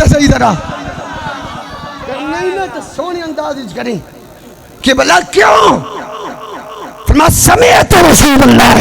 تو صحیح طرح نہیں میں تو سونی انداز کریں کہ بلا کیوں فرما سمیعت رسول اللہ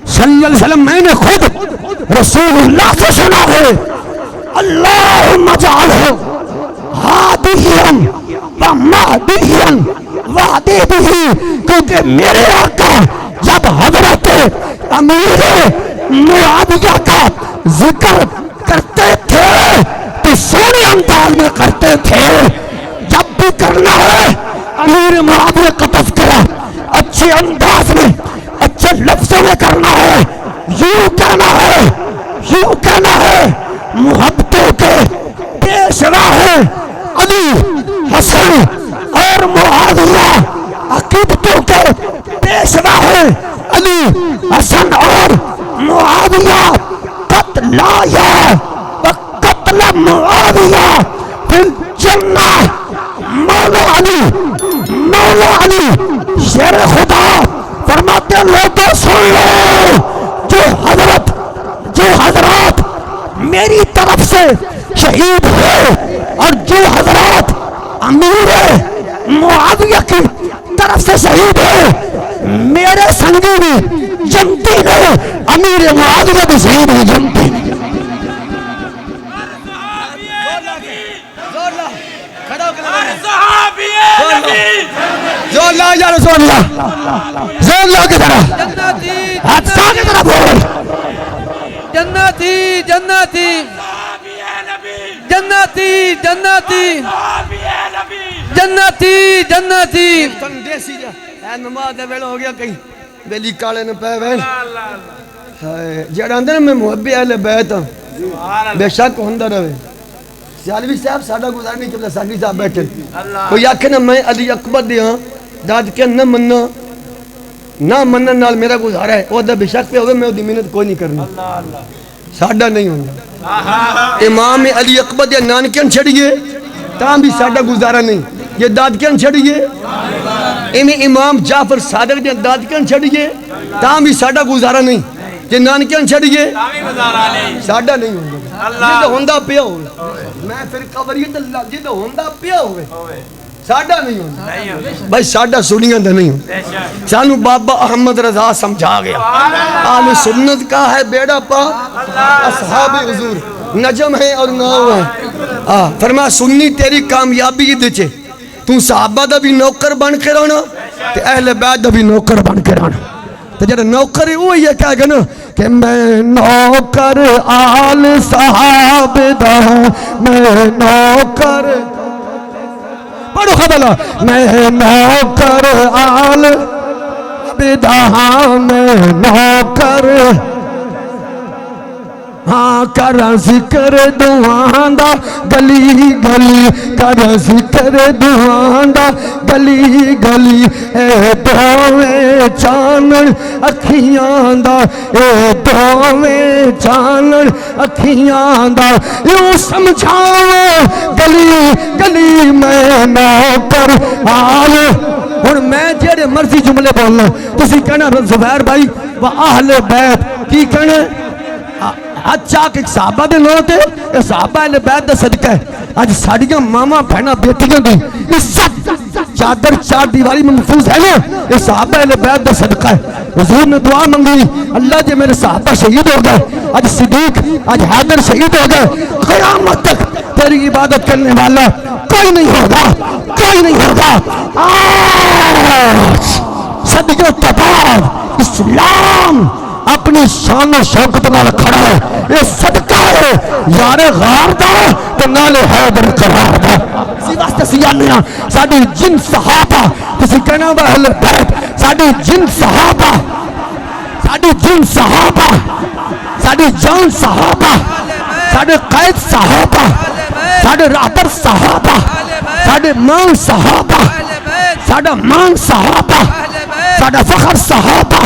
صلی اللہ علیہ وسلم میں نے خود رسول اللہ سے سنا ہے اللہم اجعلہ ہادیاں و مہدیاں وعدے بھی کیونکہ میرے آقا جب حضرت امیر معاویہ کا ذکر کرتے تھے تو سونے انداز میں کرتے تھے جب بھی کرنا ہے امیر معاویہ کا تذکرہ اچھے انداز میں اچھے لفظوں میں کرنا ہے یوں کہنا ہے محبتوں کے پیشوا ہے علی حسن اور معاویہ عقیدتوں کے پیشوا ہے علی حسن اور معاویہ قتلا یا وقتل معاویہ فی الجنہ مولا علی شیر خدا فرماتے لوگوں سن لو جو حضرات میری طرف سے شہید ہوئے اور جو حضرات امیر معاویہ کی طرف سے شہید ہوئے میرے سنگی بھی جنتی نے امیر معاویہ بھی شہید ہوئے جنتی زور لا یا رسول اللہ زور لا کی طرح حادثہ کی طرح بول جنتی جنتی جنتی جنتی جنتی جنتی دیسی جا نماز دے ویلو ہو گیا کہیں بیلی کالے نے پہ ویل جڑا اندر میں محبی اہل بیت بے شک ہوندہ رہے سیالوی صاحب ساڑھا گزار نہیں کہ ساڑھی صاحب بیٹھے کوئی آکھے نا میں علی اکبر دیا داد کے نہ مننا نال میرا گزارا ہے وہ دا بے شک پہ ہوئے میں دی منت کوئی نہیں کرنا ساڑھا نہیں ہوندہ امام علی اکبر دیا نانکین چھڑیے تاں بھی ساڑھا گزارا نہیں یہ دادکین چھڑیے امام جعفر صادق دیا دادکین چھڑیے تاں بھی ساڑھا گزارا نہیں یہ نانکین چھڑیے ساڑھا نہیں ہوندہ جدہ ہوندہ پیا ہوئے میں پھر قبریت اللہ جدہ ہوندہ پیا ہوئے ساڑھا نہیں ہوندہ بھائی ساڑھا سنیاں دے نہیں ہوندہ سانو بابا احمد رضا سمجھا گیا آل سنت کا ہے بیڑا پا اصحاب حضور نجم ہے اور ناؤ ہے فرما سنی تیری کامیابی دیچے تو صحابہ دا بھی نوکر بن کے رہنا تے اہل بیت دا بھی نوکر بن کے رہنا تو جب نوکر وہ یہ کہا گا نا کہ میں نوکر آل صحاب دا میں نوکر پڑھو خبلا میں نوکر آل صحاب دا میں نوکر ہاں کرا ذکر دعاں دا گلی گلی کرا ذکر دعاں دا گلی گلی اے دوویں چانن اکھیاں دا اے دوویں چانن اکھیاں دا یوں سمجھاؤ گلی گلی میں نوکر آل اور میں جڑے مرضی جملے بولنا تسی کہنا زبیر بھائی و اہل بیت کی کہنا اچھا کہ ایک صحابہ دے لوگ تھے یہ صحابہ اہل بیت دا صدقہ ہے آج ساڑیاں ماما بہنہ بیٹیاں دی عزت چادر چار دیواری میں محفوظ ہے نا یہ صحابہ اہل بیت دا صدقہ ہے حضور نے دعا منگی اللہ جے میرے صحابہ شہید ہو گئے آج صدیق آج حیدر شہید ہو گئے قیامت تک تیری عبادت کرنے والا کوئی نہیں ہوگا آج صدقہ تبار اسلام اپنی شان و شوکت نال کھڑا ہے یہ صدقہ ہے یار غار دا تو نال حیدر قرار دا اسی واسطے سیانیاں ساڑھی جن صحابہ کسی کہنا با اہل بیت ساڑھی جن صحابہ ساڑھی جان صحابہ ساڑھے قائد صحابہ ساڑھے رہبر صحابہ ساڑھے مان صحابہ ساڑھا مان صحابہ ساڑھا فخر صحابہ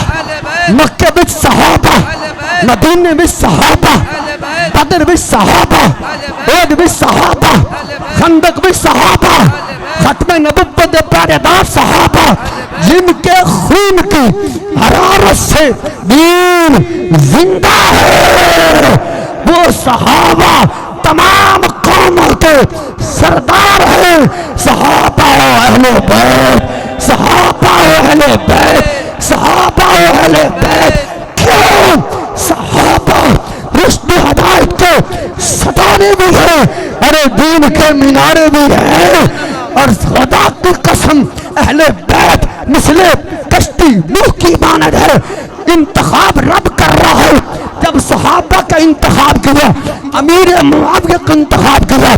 مکہ بچ صحابہ مدینہ بچ صحابہ بدر بچ صحابہ عہد بچ صحابہ خندق بچ صحابہ ختم نبوت دے پہرے دار صحابہ جن کے خون کی حرارت سے دین زندہ ہے وہ صحابہ تمام قوموں کے سردار ہیں. صحابہ و اہل بیت، صحابہ و اہل بیت، صحابہ و اہل بیت. کیوں؟ صحابہ رشد و ہدایت کے ستارے بھی ہیں اور دین کے مینارے بھی ہیں. اور خدا کی قسم اہل بیت مثل کشتی نوح کی مانند ہے. انتخاب رب کر رہا ہے. جب صحابہ کا انتخاب کیا، امیر معاویہ کا انتخاب کیا،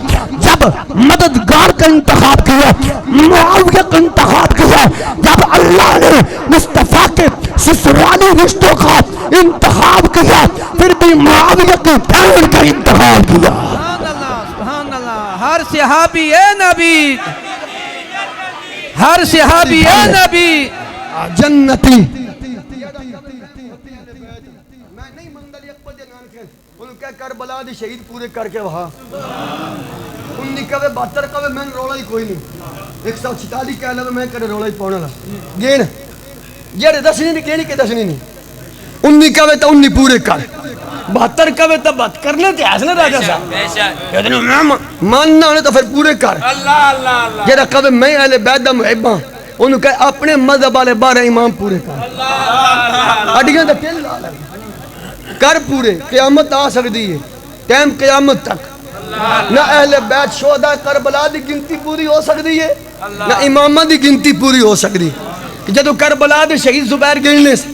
جب مددگار کا انتخاب کیا، معاویہ کا انتخاب کیا، جب اللہ نے مصطفیٰ کے سسرالی رشتوں کا انتخاب کیا، پھر بھی معاویہ کی بہن کا انتخاب کیا. سبحان اللہ. ہر صحابی اے نبی، ہر صحابی اے نبی جنتی. میں نہیں منگل اکبر دے نان کے انہوں کہہ کربلا دی شہید پورے کر کے وہاں 19 72 کا میں رولا ہی کوئی نہیں. 146 کہہ لے میں کرے رولا ہی پاؤنا لا گین جڑے دسنی نہیں کہنی کہ دسنی نہیں. 19 کہے تو 19 پورے کر، 72 کہے تو بات کرنے تے حسن راجہ صاحب کہتے ہیں ماننا ہونے تو پھر پورے کر. جڑا کہے میں اہل بیت دا محباں انہوں کہے اپنے مذہب والے 12 امام پورے کر. اڈیاں دا تل لا لگا کر پورے. قیامت آ سکتی ہے، ٹائم قیامت تک نہ اہل بیت شہداء کربلا دی گنتی پوری ہو سکتی ہے نہ امامہ دی گنتی پوری ہو سکتی. جدو کربلا دے شہید زبیر گننے سے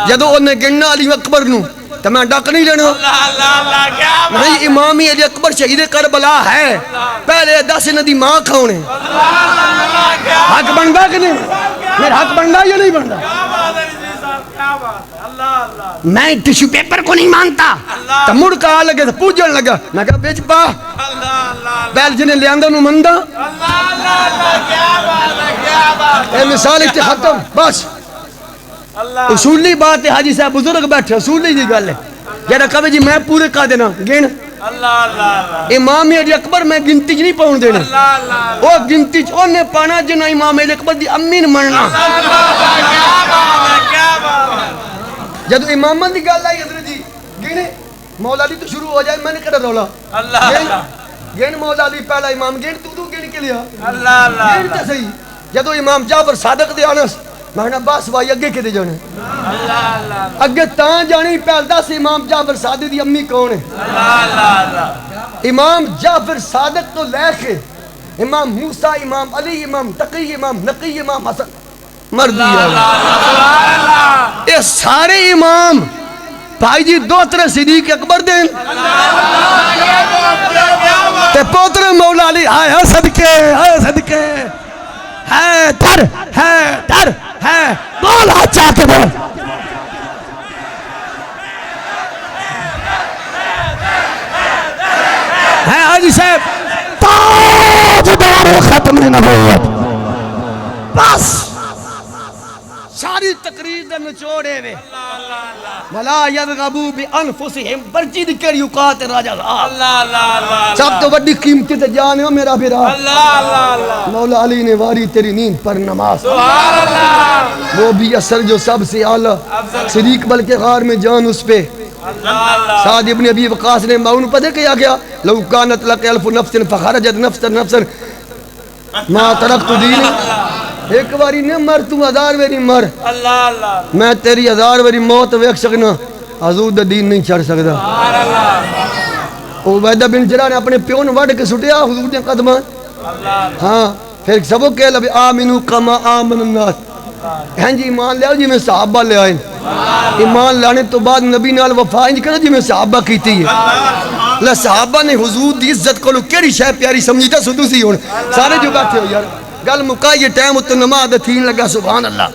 جدو انہیں گننا علی اکبر نو تو میں ڈاک نہیں لینا نہیں. امامی علی اکبر شہید کربلا ہے. پہلے 10 ندی ماں کھاؤنے حق بن گا کہ نہیں؟ میرا حق بن گا یا نہیں بن گا؟ میں ٹیشو پیپر کو نہیں مانتا تو مڑ کا آ لگے تو پوجن لگا. میں کہا بیچ پا بیل جنہیں لے آندہ نو مندہ اے مثال اچھے ختم. بس اصولی بات ہے. حاجی صاحب بزرگ بیٹھے اصولی جی گل ہے. جیڑا کہے جی میں پورے کا دینا گن امام علی اکبر میں گنتی نہیں پاؤں دینا وہ گنتی انہیں پانا جنہ امام علی اکبر دی امین مرنا. جدو امامہ دی گل آئی حضرت جی گنے مولا علی تو شروع ہو جائے. میں نے کہا رولا گن مولا علی پہلا امام گن تو گن کے لیا گن تو صحیح. جدو امام جعفر صادق دے آنس میں نے باس بھائی اگے کے دے جانے اگے تاں جانے پہل 10 امام جعفر صادق دی امی کون ہے. امام جعفر صادق تو لے کے امام موسیٰ، امام علی، امام تقی، امام نقی، امام حسن مردی یہ سارے امام بھائی جی دو طرح صدیق اکبر دین تے پوتر مولا علی آئے صدقے ہے در ہے مولا چاہتے دے ہے حاجی صاحب تاجدار ختم نبوت. بس ساری تقریر دا نچوڑے وے وَلَا يَرْغَبُوا بِأَنفُسِهِمْ برچی دکر یقات راجہ سب تو بڑی قیمتی تے جانے ہو میرا بھیرا. مولا علی نے واری تیری نیند پر نماز وہ بھی اثر جو سب سے اعلیٰ صدیق بلکہ غار میں جان اس پہ. سعد ابن ابی وقاص نے معاون پتہ کیا گیا لو کانت لک الف نفس فخرجت نفسا ما ترکت دینی. ایک باری نہ مر تو 1000 واری مر میں تیری 1000 واری موت ویکھ سکنا حضور دا دین نہیں چھڑ سکتا. عبیدہ بن جراح نے اپنے پیون وڑ کے سٹیا حضور دے قدماں ہاں پھر سبو کہہ لبے آمنو کما آمن الناس ہیں جی ایمان لے آؤ جی میں صحابہ لے آئیں. ایمان لانے تو بعد نبی نال وفا انج کرو جی میں صحابہ کیتی ہے. صحابہ نے حضور دی عزت کو کیڑی شے پیاری سمجھتا سدو سی ہن سارے جو بیٹھے ہو یار گل مکا یہ ٹائم اتنے نماز تھین لگا. سبحان اللہ.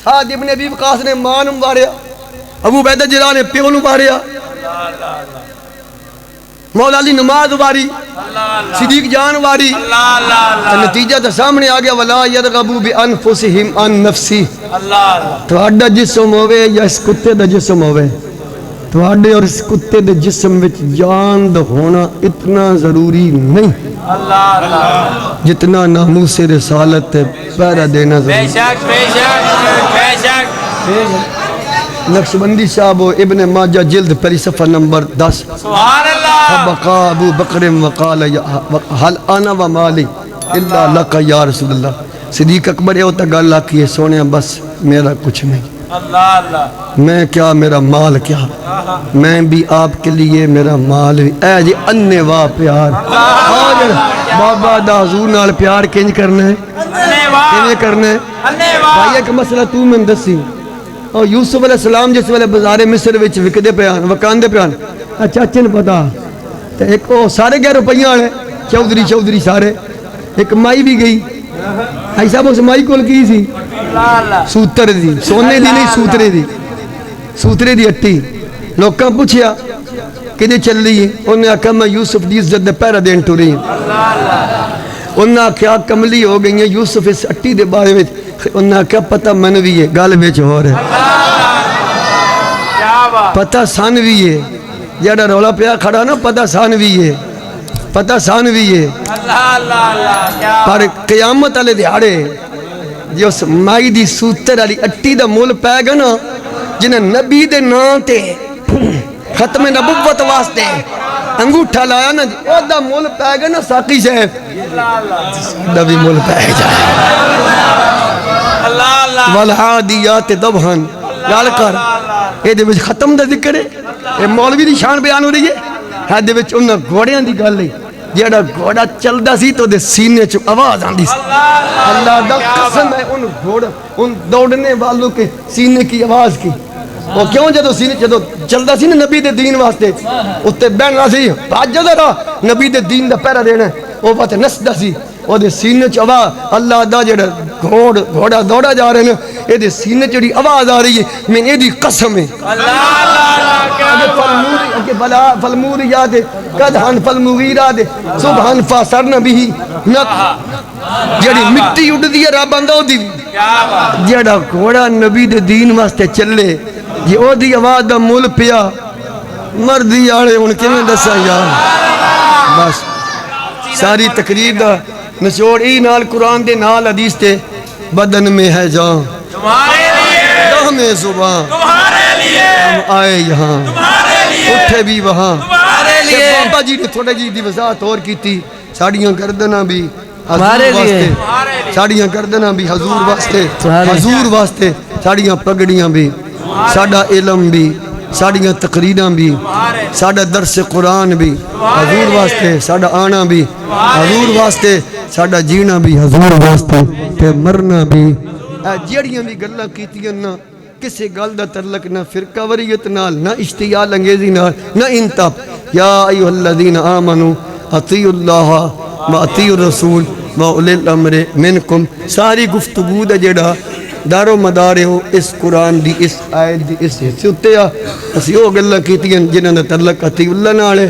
سعد ابن ابی وقاص نے ماں نو ماریا ابو عبیدہ جراح نے پیو نو ماریا مولا علی نماز واری صدیق جان واری نتیجہ تو سامنے آ گیا وَلَا يَرْغَبُوا بِأَنفُسِهِمْ عَنْ نَفْسِهِ. تھوڑا جسم ہوئے یا اس کتے دا جسم ہوئے تھوڑے اور اس کتے دے جسم وچ جان دا ہونا اتنا ضروری نہیں جتنا ناموس رسالت پہرا دینا ضروری. نقشبندی صاحب و ابن ماجہ جلد پہلی صفحہ نمبر 10 سبحان اللہ فبقى ابو بکر وقال حل انا و مالی الا لک یا رسول اللہ صدیق اکبر یہ تا گل آکی ہے سونے بس میرا کچھ نہیں اللہ اللہ میں کیا میرا مال کیا میں بھی آپ کے لیے میرا مال بھی اے جی انے واہ پیار آج بابا دا حضور نال پیار کنج کرنا ہے کنج کرنا ہے بھائی ایک مسئلہ تو میں دسی اور یوسف علیہ السلام جس والے بازار مصر وچ وکدے پیان وکاندے پیان چاچے نے پتا تے ایک او سارے گئے روپیاں والے چودھری سارے ایک مائی بھی گئی ایسا اس مائی کول کی سی سوتر دی سونے دی نہیں سوترے دی اٹی لوکاں پوچھیا کدے چل رہی ہے انہوں نے آکھا میں یوسف دی عزت دے پیرا دین ٹو رہی ہوں انہوں نے آکھا کملی ہو گئی ہیں یوسف اس اٹی دے بارے میں انہوں نے آکھا پتہ منوی ہے گال بیچ ہو رہے پتہ سانوی ہے جیڑا رولا پیا کھڑا نا پتہ سانوی ہے پر قیامت علی دیاڑے جو اس مائی دی سوتر علی اٹی دا مول پہ گا نا جنہیں نبی دے نام تے ختم نبوت واسطے انگوٹھا لایا نا او دا مول پہ گا نا ساقی صاحب دا بھی مول پہ جائے والعادیات دبہن لال کر اے دے وچ ختم دا ذکر ہے اے مولوی دی شان بیان ہو رہی ہے ہے دے وچ انہاں گھوڑیاں دی گل ہے جیڑا گھوڑا چلدا سی تو دے سینے چ آواز آندی سی اللہ دا قسم ہے ان دوڑنے والوں کے سینے کی آواز کی وہ کیوں جدو سینے جدو چلدا سی نا نبی دے دین واسطے اتے بہنا سی بھاج ذرا نبی دے دین دا پہرا دینا وہ بات نسدا سی وہ دے سینے چ آواز اللہ دا جڑا گھوڑا دوڑا جا رہے ہیں اے دے سینے چ آواز آ رہی ہے میں اے دی قسم ہے فالموریات قدحن فالمغیرات سبحان فاسرن بھی جڑی مٹی اڑ دی رب اندو دی جڑا گھوڑا نبی دے دین واسطے چلے جی او دی آواز دا مول پیا مردی آڑے ان کے میں دسا یار بس ساری تقریر دا نچوڑ ای نال قرآن دے نال حدیث تے بدن میں ہے جان تمہارے لیے دہ میں زبان تمہارے لیے ہم آئے یہاں اٹھے بھی وہاں تمہارے لیے بابا جی نے تھوڑے جی دی وضاحت اور کی تھی ساڑیاں گردنا بھی تمہارے حضور لیے واسطے ساڑیاں گردنا بھی حضور واسطے تمہارے حضور واسطے ساڑیاں پگڑیاں بھی ساڑا علم بھی ساڑیاں تقریراں بھی ساڑا درس قرآن بھی حضور واسطے ساڑا آنا بھی حضور واسطے ساڑا جینا بھی حضور واسطے تے مرنا بھی جیڑیاں بھی گلہ کیتیاں نہ کسی گل دا تعلق نہ فرقہ وریت نال نہ اشتیال انگیزی نال نہ انتب یا ایوہ الذین آمنوا اطیعوا اللہ و اطیعوا الرسول و اولی الامر منکم ساری گفتگو دا جڑا دار و مدار ہو اس قرآن دی اس آیت دی اس حصے ہوتے ہیں اسی وہ گلہ کیتیاں جنہاں دا تعلق اطیع اللہ نالے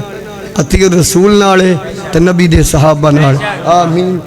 اطیع الرسول نالے تے نبی دے صحابہ نالے آمین